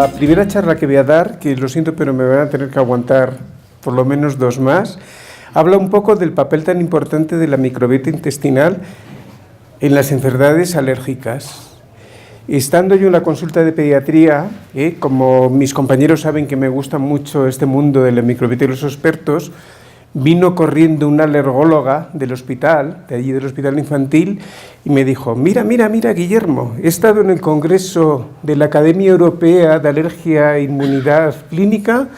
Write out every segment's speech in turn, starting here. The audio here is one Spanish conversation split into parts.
La primera charla que voy a dar, que lo siento pero me van a tener que aguantar por lo menos 2 más, habla un poco del papel tan importante de la microbiota intestinal en las enfermedades alérgicas. Estando yo en la consulta de pediatría, como mis compañeros saben que me gusta mucho este mundo de la microbiota y los expertos, vino corriendo una alergóloga del hospital, de allí del hospital infantil, y me dijo: mira, Guillermo, he estado en el congreso de la Academia Europea de Alergia e Inmunidad Clínica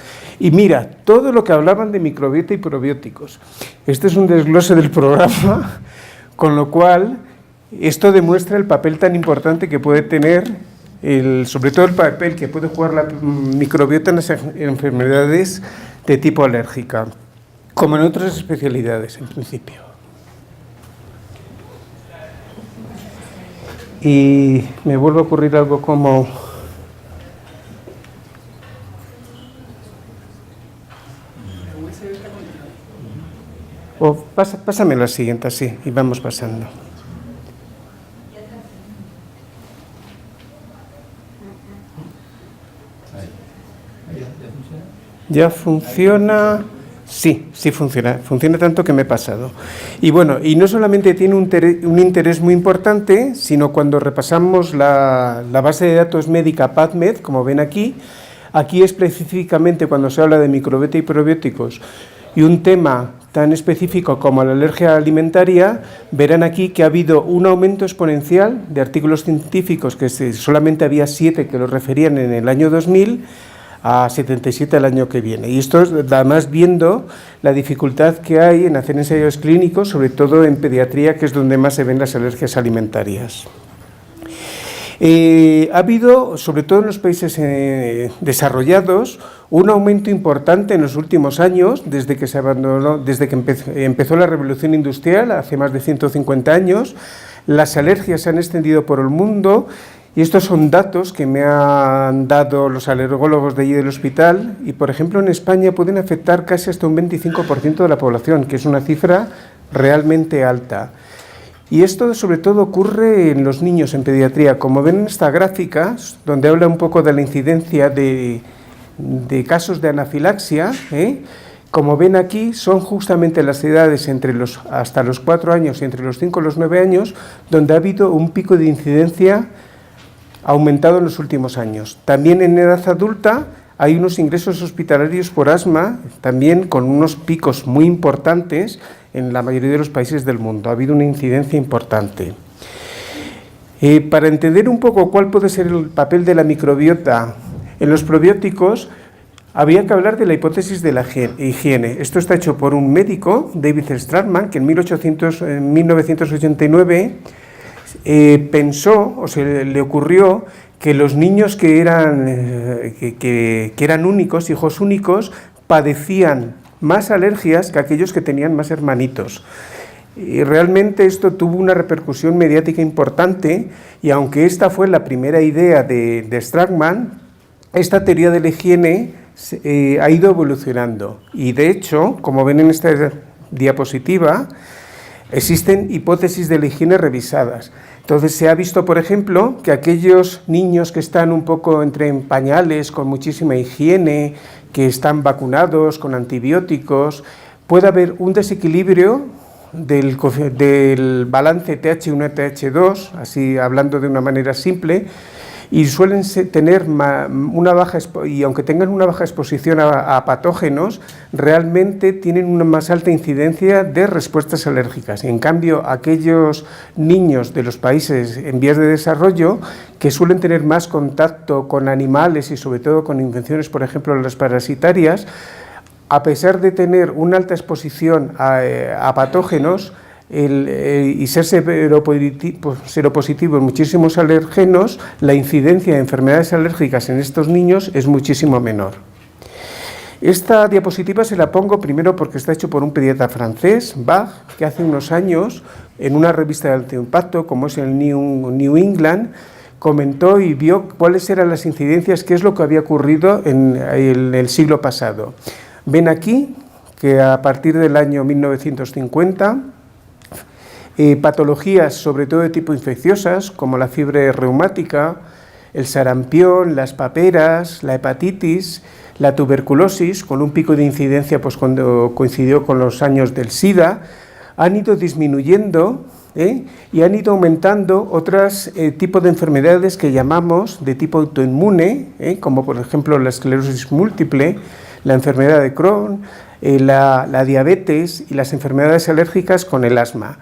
y mira, todo lo que hablaban de microbiota y probióticos. Este es un desglose del programa, con lo cual esto demuestra el papel tan importante que puede tener, sobre todo el papel que puede jugar la microbiota en las enfermedades de tipo alérgica, como en otras especialidades, en principio. Y me vuelve a ocurrir algo como... Pásame la siguiente, así, y vamos pasando. ¿Ya funciona? Sí funciona. Funciona tanto que me he pasado. Y bueno, y no solamente tiene un interés muy importante, sino cuando repasamos la base de datos médica PubMed, como ven aquí específicamente cuando se habla de microbiota y probióticos, y un tema tan específico como la alergia alimentaria, verán aquí que ha habido un aumento exponencial de artículos científicos, que solamente había 7 que lo referían en el año 2000, a 77 el año que viene. Y esto es además viendo la dificultad que hay en hacer ensayos clínicos, sobre todo en pediatría, que es donde más se ven las alergias alimentarias. Ha habido, sobre todo en los países desarrollados, un aumento importante en los últimos años, desde que empezó la revolución industrial, hace más de 150 años. Las alergias se han extendido por el mundo. Y estos son datos que me han dado los alergólogos de allí del hospital, y por ejemplo en España pueden afectar casi hasta un 25% de la población, que es una cifra realmente alta. Y esto sobre todo ocurre en los niños en pediatría. Como ven en esta gráfica, donde habla un poco de la incidencia de casos de anafilaxia, como ven aquí, son justamente las edades hasta los 4 años y entre los 5 y los 9 años, donde ha habido un pico de incidencia aumentado en los últimos años. También en edad adulta hay unos ingresos hospitalarios por asma, también con unos picos muy importantes en la mayoría de los países del mundo. Ha habido una incidencia importante. Para entender un poco cuál puede ser el papel de la microbiota en los probióticos, había que hablar de la hipótesis de la higiene. Esto está hecho por un médico, David Strachman, que en 1989 pensó, o se le ocurrió, que los niños que eran únicos, hijos únicos, padecían más alergias que aquellos que tenían más hermanitos. Y realmente esto tuvo una repercusión mediática importante, y aunque esta fue la primera idea de Strachman, esta teoría de la higiene ha ido evolucionando. Y de hecho, como ven en esta diapositiva, existen hipótesis de la higiene revisadas. Entonces se ha visto, por ejemplo, que aquellos niños que están un poco entre pañales, con muchísima higiene, que están vacunados con antibióticos, puede haber un desequilibrio del balance TH1-TH2, así hablando de una manera simple, y suelen tener una baja, y aunque tengan una baja exposición a patógenos, realmente tienen una más alta incidencia de respuestas alérgicas. En cambio, aquellos niños de los países en vías de desarrollo, que suelen tener más contacto con animales y sobre todo con infecciones, por ejemplo, las parasitarias, a pesar de tener una alta exposición a patógenos, y ser seropositivo en muchísimos alergenos, la incidencia de enfermedades alérgicas en estos niños es muchísimo menor. Esta diapositiva se la pongo primero porque está hecho por un pediatra francés, Bach, que hace unos años, en una revista de alto impacto, como es el New England, comentó y vio cuáles eran las incidencias, qué es lo que había ocurrido en el siglo pasado. Ven aquí que a partir del año 1950, patologías sobre todo de tipo infecciosas, como la fiebre reumática, el sarampión, las paperas, la hepatitis, la tuberculosis, con un pico de incidencia pues cuando coincidió con los años del SIDA, han ido disminuyendo y han ido aumentando otros tipos de enfermedades que llamamos de tipo autoinmune, como por ejemplo la esclerosis múltiple, la enfermedad de Crohn, la diabetes y las enfermedades alérgicas con el asma.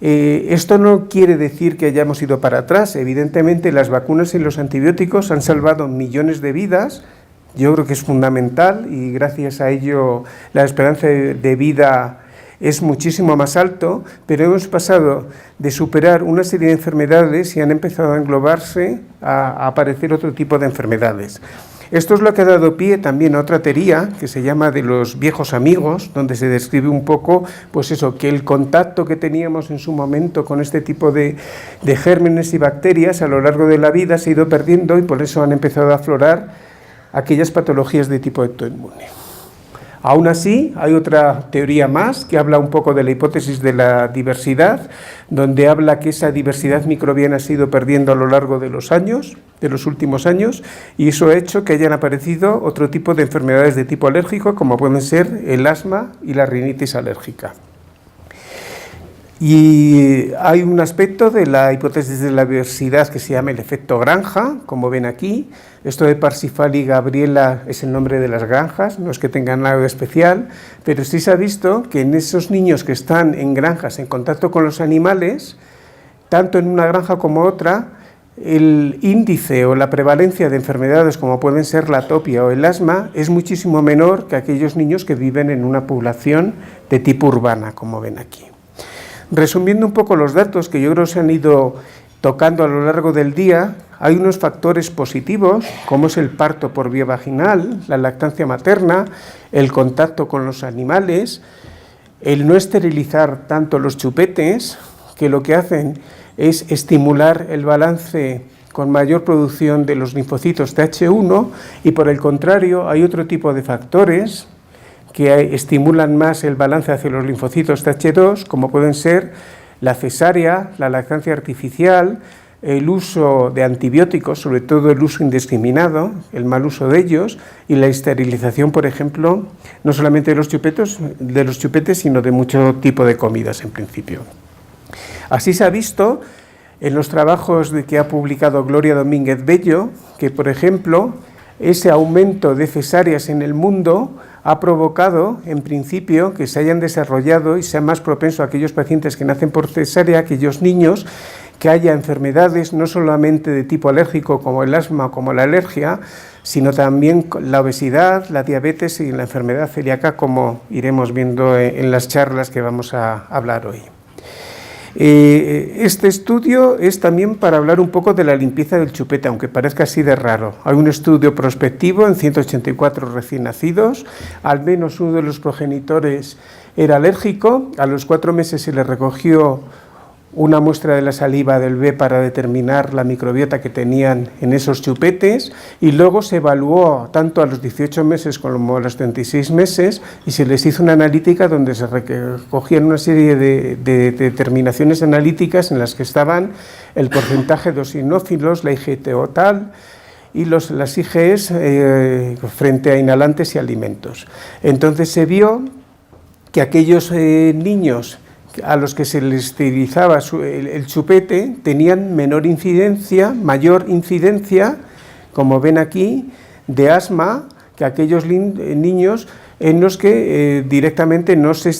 Esto no quiere decir que hayamos ido para atrás. Evidentemente las vacunas y los antibióticos han salvado millones de vidas. Yo creo que es fundamental y gracias a ello la esperanza de vida es muchísimo más alto, pero hemos pasado de superar una serie de enfermedades y han empezado a englobarse, a aparecer otro tipo de enfermedades. Esto es lo que ha dado pie también a otra teoría que se llama de los viejos amigos, donde se describe un poco, pues eso, que el contacto que teníamos en su momento con este tipo de gérmenes y bacterias a lo largo de la vida se ha ido perdiendo y por eso han empezado a aflorar aquellas patologías de tipo autoinmune. Aún así, hay otra teoría más que habla un poco de la hipótesis de la diversidad, donde habla que esa diversidad microbiana se ha ido perdiendo a lo largo de los años, de los últimos años, y eso ha hecho que hayan aparecido otro tipo de enfermedades de tipo alérgico, como pueden ser el asma y la rinitis alérgica. Y hay un aspecto de la hipótesis de la diversidad que se llama el efecto granja, como ven aquí. Esto de Parsifal y Gabriela es el nombre de las granjas, no es que tengan nada de especial, pero sí se ha visto que en esos niños que están en granjas en contacto con los animales, tanto en una granja como otra, el índice o la prevalencia de enfermedades como pueden ser la atopia o el asma es muchísimo menor que aquellos niños que viven en una población de tipo urbana, como ven aquí. Resumiendo un poco los datos que yo creo se han ido tocando a lo largo del día, hay unos factores positivos, como es el parto por vía vaginal, la lactancia materna, el contacto con los animales, el no esterilizar tanto los chupetes, que lo que hacen es estimular el balance con mayor producción de los linfocitos Th1, y por el contrario hay otro tipo de factores que estimulan más el balance hacia los linfocitos Th2, como pueden ser la cesárea, la lactancia artificial, el uso de antibióticos, sobre todo el uso indiscriminado, el mal uso de ellos, y la esterilización, por ejemplo, no solamente de los chupetes, sino de mucho tipo de comidas en principio. Así se ha visto en los trabajos que ha publicado Gloria Domínguez Bello, que, por ejemplo, ese aumento de cesáreas en el mundo ha provocado, en principio, que se hayan desarrollado y sea más propenso a aquellos pacientes que nacen por cesárea, aquellos niños, que haya enfermedades no solamente de tipo alérgico como el asma o como la alergia, sino también la obesidad, la diabetes y la enfermedad celíaca, como iremos viendo en las charlas que vamos a hablar hoy. Este estudio es también para hablar un poco de la limpieza del chupete, aunque parezca así de raro. Hay un estudio prospectivo en 184 recién nacidos, al menos uno de los progenitores era alérgico, a los 4 meses se le recogió una muestra de la saliva del bebé para determinar la microbiota que tenían en esos chupetes y luego se evaluó tanto a los 18 meses como a los 36 meses y se les hizo una analítica donde se recogían una serie de determinaciones analíticas en las que estaban el porcentaje de eosinófilos, la IgE total y las IgEs frente a inhalantes y alimentos. Entonces se vio que aquellos niños a los que se les esterilizaba el chupete tenían mayor incidencia, como ven aquí, de asma que aquellos niños en los que directamente no se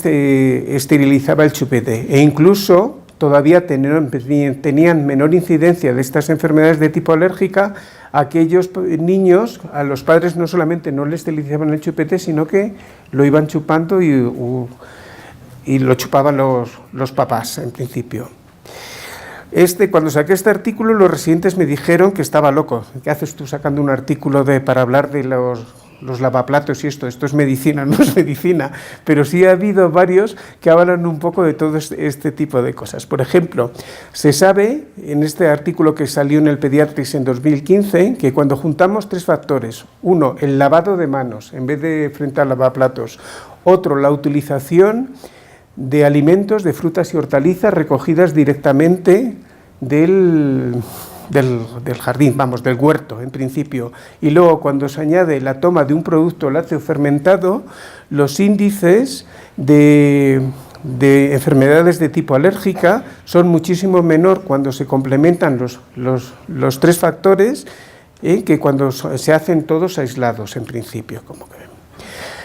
esterilizaba el chupete. E incluso todavía tenían menor incidencia de estas enfermedades de tipo alérgica aquellos niños, a los padres no solamente no les esterilizaban el chupete, sino que lo iban chupando y lo chupaban los papás, en principio. Cuando saqué este artículo, los residentes me dijeron que estaba loco. ¿Qué haces tú sacando un artículo para hablar de los lavaplatos y esto? Esto es medicina, no es medicina. Pero sí ha habido varios que hablan un poco de todo este tipo de cosas. Por ejemplo, se sabe, en este artículo que salió en el Pediatrics en 2015, que cuando juntamos 3 factores, uno, el lavado de manos, en vez de frente al lavaplatos, otro, la utilización de alimentos, de frutas y hortalizas recogidas directamente del del jardín, vamos, del huerto en principio, y luego cuando se añade la toma de un producto lácteo fermentado, los índices de enfermedades de tipo alérgica son muchísimo menor cuando se complementan los tres factores que cuando se hacen todos aislados en principio, como que ven.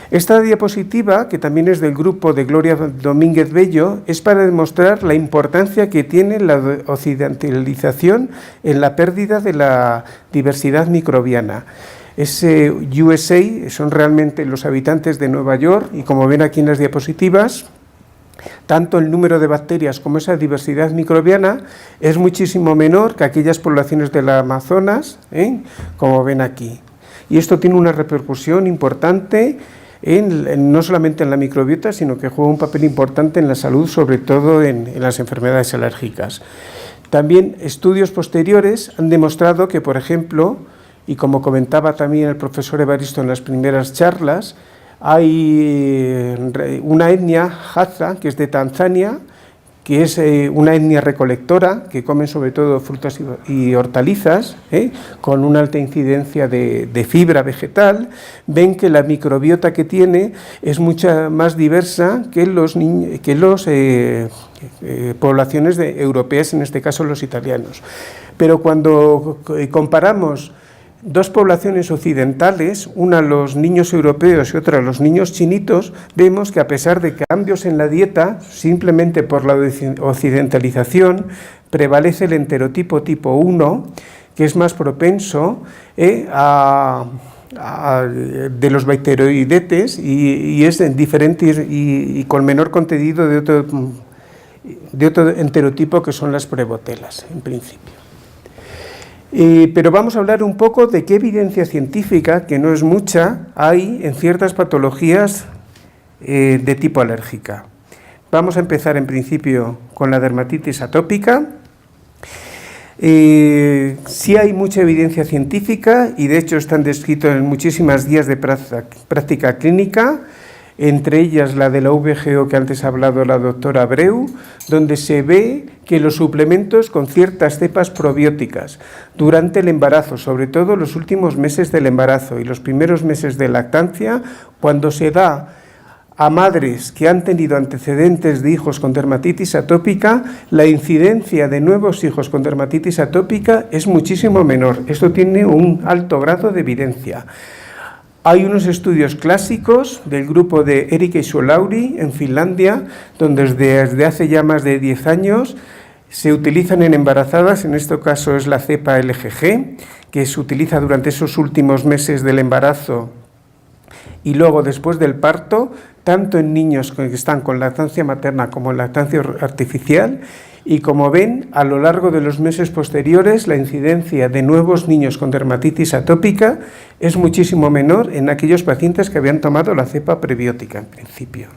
Esta diapositiva, que también es del grupo de Gloria Domínguez Bello, es para demostrar la importancia que tiene la occidentalización en la pérdida de la diversidad microbiana. USA son realmente los habitantes de Nueva York y, como ven aquí en las diapositivas, tanto el número de bacterias como esa diversidad microbiana es muchísimo menor que aquellas poblaciones del Amazonas, como ven aquí. Y esto tiene una repercusión importante no solamente en la microbiota, sino que juega un papel importante en la salud, sobre todo en las enfermedades alérgicas. También estudios posteriores han demostrado que, por ejemplo, y como comentaba también el profesor Evaristo en las primeras charlas, hay una etnia Hadza, que es de Tanzania, que es una etnia recolectora, que comen sobre todo frutas y hortalizas, con una alta incidencia de fibra vegetal. Ven que la microbiota que tiene es mucha más diversa que poblaciones europeas, en este caso los italianos. Pero cuando comparamos dos poblaciones occidentales, una los niños europeos y otra los niños chinitos, vemos que a pesar de cambios en la dieta, simplemente por la occidentalización, prevalece el enterotipo tipo 1, que es más propenso de los bacteroidetes y es diferente y con menor contenido de otro enterotipo, que son las prebotelas, en principio. Pero vamos a hablar un poco de qué evidencia científica, que no es mucha, hay en ciertas patologías de tipo alérgica. Vamos a empezar en principio con la dermatitis atópica. Sí hay mucha evidencia científica y de hecho están descritos en muchísimas guías de práctica clínica, entre ellas la de la VGO que antes ha hablado la doctora Abreu, donde se ve que los suplementos con ciertas cepas probióticas durante el embarazo, sobre todo los últimos meses del embarazo y los primeros meses de lactancia, cuando se da a madres que han tenido antecedentes de hijos con dermatitis atópica, la incidencia de nuevos hijos con dermatitis atópica es muchísimo menor. Esto tiene un alto grado de evidencia. Hay unos estudios clásicos del grupo de Erika Isolauri en Finlandia, donde desde hace ya más de 10 años se utilizan en embarazadas, en este caso es la cepa LGG, que se utiliza durante esos últimos meses del embarazo y luego después del parto, tanto en niños que están con lactancia materna como en lactancia artificial. Y como ven, a lo largo de los meses posteriores, la incidencia de nuevos niños con dermatitis atópica es muchísimo menor en aquellos pacientes que habían tomado la cepa prebiótica, en principio.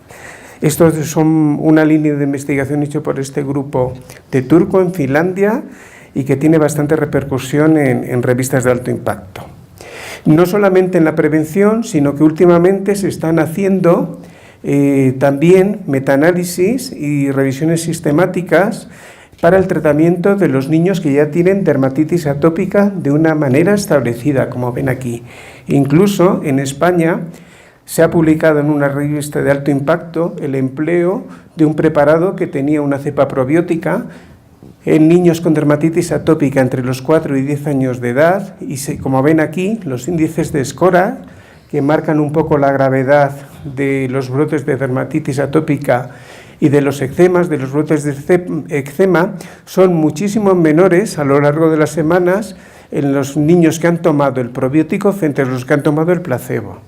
Estos son una línea de investigación hecha por este grupo de Turku en Finlandia y que tiene bastante repercusión en revistas de alto impacto. No solamente en la prevención, sino que últimamente se están haciendo también metaanálisis y revisiones sistemáticas para el tratamiento de los niños que ya tienen dermatitis atópica de una manera establecida, como ven aquí. Incluso en España se ha publicado en una revista de alto impacto el empleo de un preparado que tenía una cepa probiótica en niños con dermatitis atópica entre los 4 y 10 años de edad y como ven aquí, los índices de SCORA, que marcan un poco la gravedad de los brotes de dermatitis atópica y de los eczemas, de los brotes de eczema, son muchísimo menores a lo largo de las semanas en los niños que han tomado el probiótico frente a los que han tomado el placebo.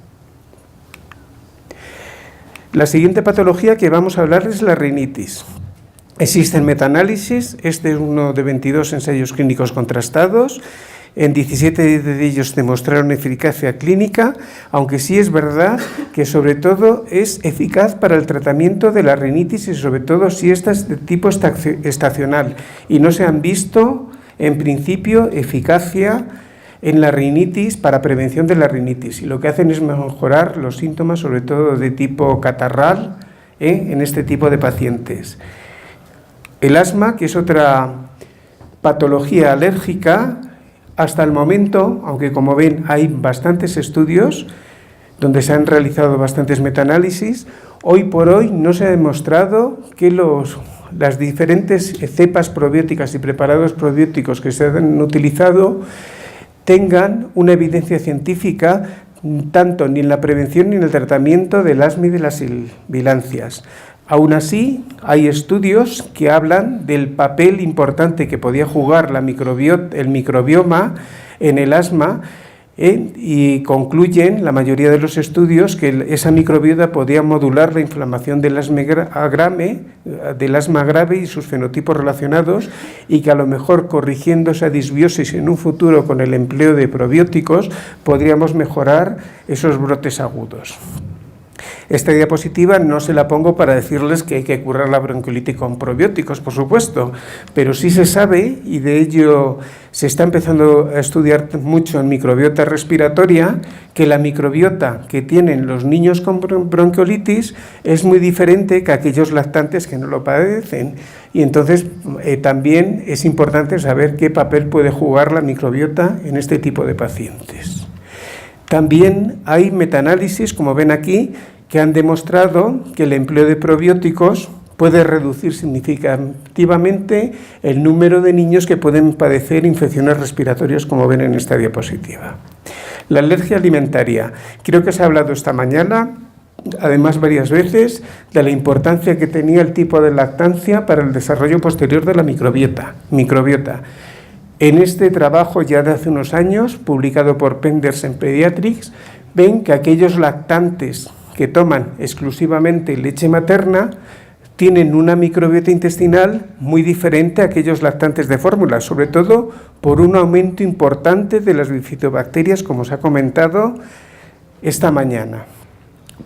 La siguiente patología que vamos a hablar es la rinitis. Existen metaanálisis, este es uno de 22 ensayos clínicos contrastados. En 17 de ellos demostraron eficacia clínica, aunque sí es verdad que sobre todo es eficaz para el tratamiento de la rinitis y sobre todo si esta es de tipo estacional y no se han visto en principio eficacia en la rinitis para prevención de la rinitis y lo que hacen es mejorar los síntomas sobre todo de tipo catarral en este tipo de pacientes. El asma, que es otra Patología alérgica, hasta el momento, aunque como ven hay bastantes estudios donde se han realizado bastantes metaanálisis, hoy por hoy no se ha demostrado que las diferentes cepas probióticas y preparados probióticos que se han utilizado tengan una evidencia científica tanto ni en la prevención ni en el tratamiento del asma y de las sibilancias. Aún así, hay estudios que hablan del papel importante que podía jugar el microbioma en el asma, y concluyen la mayoría de los estudios que esa microbiota podía modular la inflamación del asma grave y sus fenotipos relacionados, y que a lo mejor corrigiendo esa disbiosis en un futuro con el empleo de probióticos podríamos mejorar esos brotes agudos. Esta diapositiva no se la pongo para decirles que hay que curar la bronquiolitis con probióticos, por supuesto, pero sí se sabe, y de ello se está empezando a estudiar mucho en microbiota respiratoria, que la microbiota que tienen los niños con bronquiolitis es muy diferente que aquellos lactantes que no lo padecen. Y entonces también es importante saber qué papel puede jugar la microbiota en este tipo de pacientes. También hay metaanálisis, como ven aquí, que han demostrado que el empleo de probióticos puede reducir significativamente el número de niños que pueden padecer infecciones respiratorias, como ven en esta diapositiva. La alergia alimentaria. Creo que se ha hablado esta mañana, además varias veces, de la importancia que tenía el tipo de lactancia para el desarrollo posterior de la microbiota. En este trabajo ya de hace unos años, publicado por Penders en Pediatrics, ven que aquellos lactantes que toman exclusivamente leche materna tienen una microbiota intestinal muy diferente a aquellos lactantes de fórmula, sobre todo por un aumento importante de las bifidobacterias, como se ha comentado esta mañana.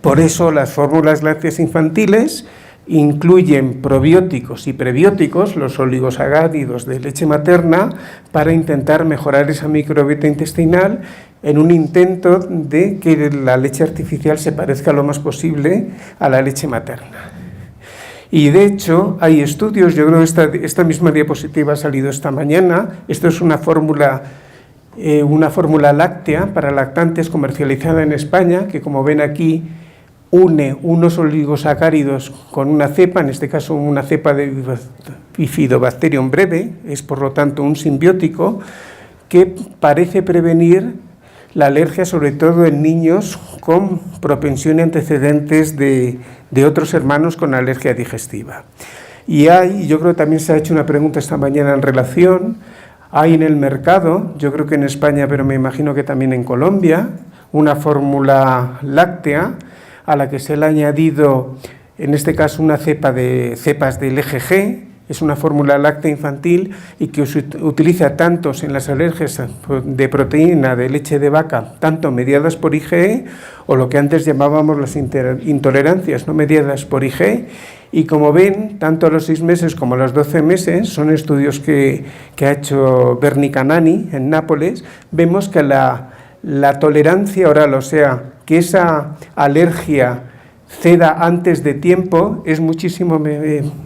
Por eso las fórmulas lácteas infantiles incluyen probióticos y prebióticos, los oligosacáridos de leche materna, para intentar mejorar esa microbiota intestinal en un intento de que la leche artificial se parezca lo más posible a la leche materna. Y de hecho hay estudios, yo creo que esta misma diapositiva ha salido esta mañana. Esto es una fórmula láctea para lactantes comercializada en España, que como ven aquí une unos oligosacáridos con una cepa, en este caso una cepa de Bifidobacterium breve, es por lo tanto un simbiótico que parece prevenir la alergia, sobre todo en niños con propensión y antecedentes de otros hermanos con alergia digestiva. Y yo creo que también se ha hecho una pregunta esta mañana en relación, hay en el mercado, yo creo que en España, pero me imagino que también en Colombia, una fórmula láctea a la que se le ha añadido, en este caso, una cepas del EGG, es una fórmula láctea infantil y que se utiliza tanto en las alergias de proteína de leche de vaca, tanto mediadas por IgE, o lo que antes llamábamos las intolerancias no mediadas por IgE, y como ven, tanto a los 6 meses como a los 12 meses, son estudios que ha hecho Berni Canani en Nápoles, vemos que la tolerancia oral, o sea, que esa alergia ceda antes de tiempo, es muchísimo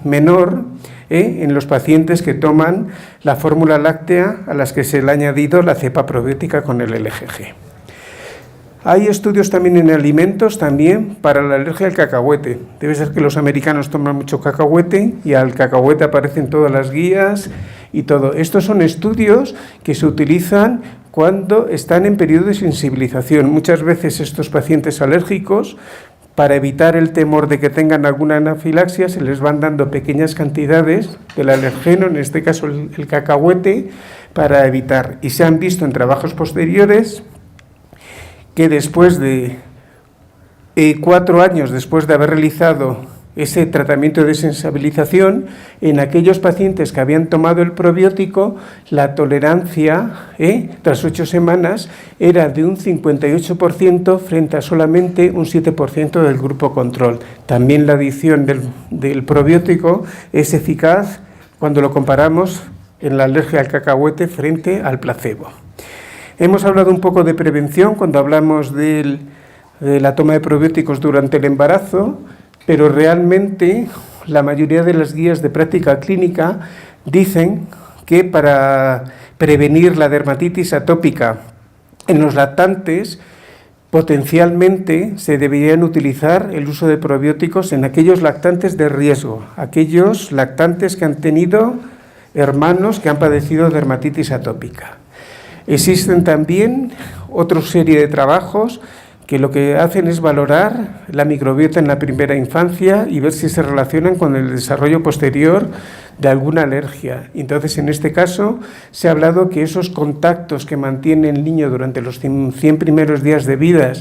menor en los pacientes que toman la fórmula láctea a las que se le ha añadido la cepa probiótica con el LGG. Hay estudios también en alimentos también para la alergia al cacahuete. Debe ser que los americanos toman mucho cacahuete y al cacahuete aparecen todas las guías y todo. Estos son estudios que se utilizan cuando están en periodo de sensibilización. Muchas veces estos pacientes alérgicos, para evitar el temor de que tengan alguna anafilaxia, se les van dando pequeñas cantidades del alergeno, en este caso el cacahuete, para evitar. Y se han visto en trabajos posteriores que después de 4 años, después de haber realizado ese tratamiento de sensibilización, en aquellos pacientes que habían tomado el probiótico, la tolerancia tras 8 semanas era de un 58% frente a solamente un 7% del grupo control. También la adición del probiótico es eficaz cuando lo comparamos en la alergia al cacahuete frente al placebo. Hemos hablado un poco de prevención cuando hablamos de la toma de probióticos durante el embarazo, pero realmente la mayoría de las guías de práctica clínica dicen que para prevenir la dermatitis atópica en los lactantes, potencialmente se deberían utilizar el uso de probióticos en aquellos lactantes de riesgo, aquellos lactantes que han tenido hermanos que han padecido dermatitis atópica. Existen también otra serie de trabajos que lo que hacen es valorar la microbiota en la primera infancia y ver si se relacionan con el desarrollo posterior de alguna alergia. Entonces, en este caso, se ha hablado que esos contactos que mantiene el niño durante los 100 primeros días de vida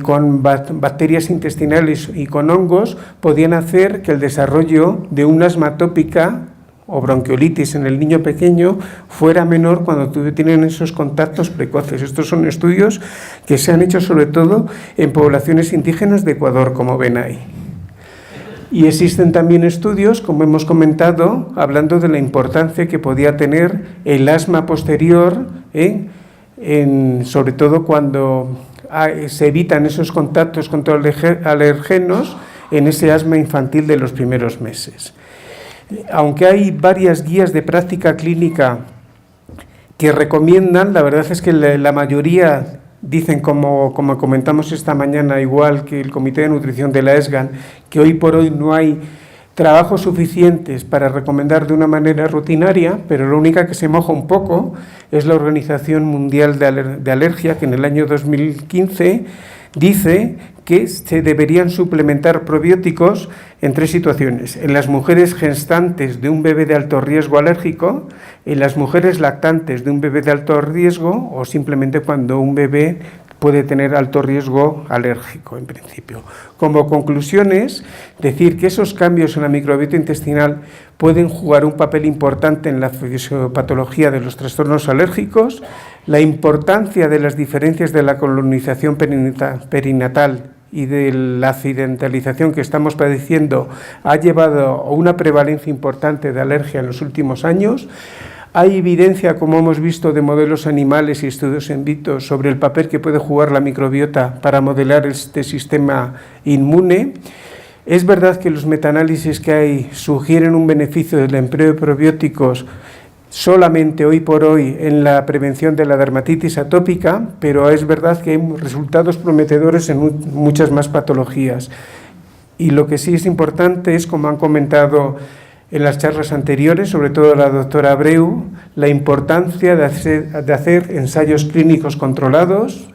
con bacterias intestinales y con hongos podían hacer que el desarrollo de un asma atópica o bronquiolitis en el niño pequeño fuera menor cuando tienen esos contactos precoces. Estos son estudios que se han hecho sobre todo en poblaciones indígenas de Ecuador, como ven ahí. Y existen también estudios, como hemos comentado, hablando de la importancia que podía tener el asma posterior, sobre todo cuando se evitan esos contactos con alergenos en ese asma infantil de los primeros meses. Aunque hay varias guías de práctica clínica que recomiendan, la verdad es que la mayoría dicen, como comentamos esta mañana, igual que el Comité de Nutrición de la ESGAN, que hoy por hoy no hay trabajos suficientes para recomendar de una manera rutinaria, pero la única que se moja un poco es la Organización Mundial de Alergia, que en el año 2015 dice que se deberían suplementar probióticos en 3 situaciones: en las mujeres gestantes de un bebé de alto riesgo alérgico, en las mujeres lactantes de un bebé de alto riesgo o simplemente cuando un bebé puede tener alto riesgo alérgico, en principio. Como conclusiones, decir que esos cambios en la microbiota intestinal pueden jugar un papel importante en la fisiopatología de los trastornos alérgicos, la importancia de las diferencias de la colonización perinatal y de la accidentalización que estamos padeciendo ha llevado a una prevalencia importante de alergia en los últimos años. Hay evidencia, como hemos visto, de modelos animales y estudios in vitro sobre el papel que puede jugar la microbiota para modelar este sistema inmune. Es verdad que los metaanálisis que hay sugieren un beneficio del empleo de probióticos solamente hoy por hoy en la prevención de la dermatitis atópica, pero es verdad que hay resultados prometedores en muchas más patologías. Y lo que sí es importante es, como han comentado en las charlas anteriores, sobre todo la doctora Abreu, la importancia de hacer ensayos clínicos controlados,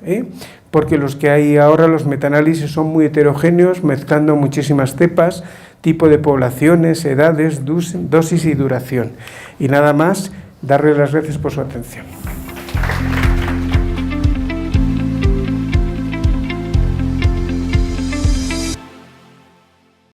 porque los que hay ahora, los metaanálisis, son muy heterogéneos, mezclando muchísimas cepas, tipo de poblaciones, edades, dosis y duración. Y nada más, darle las gracias por su atención.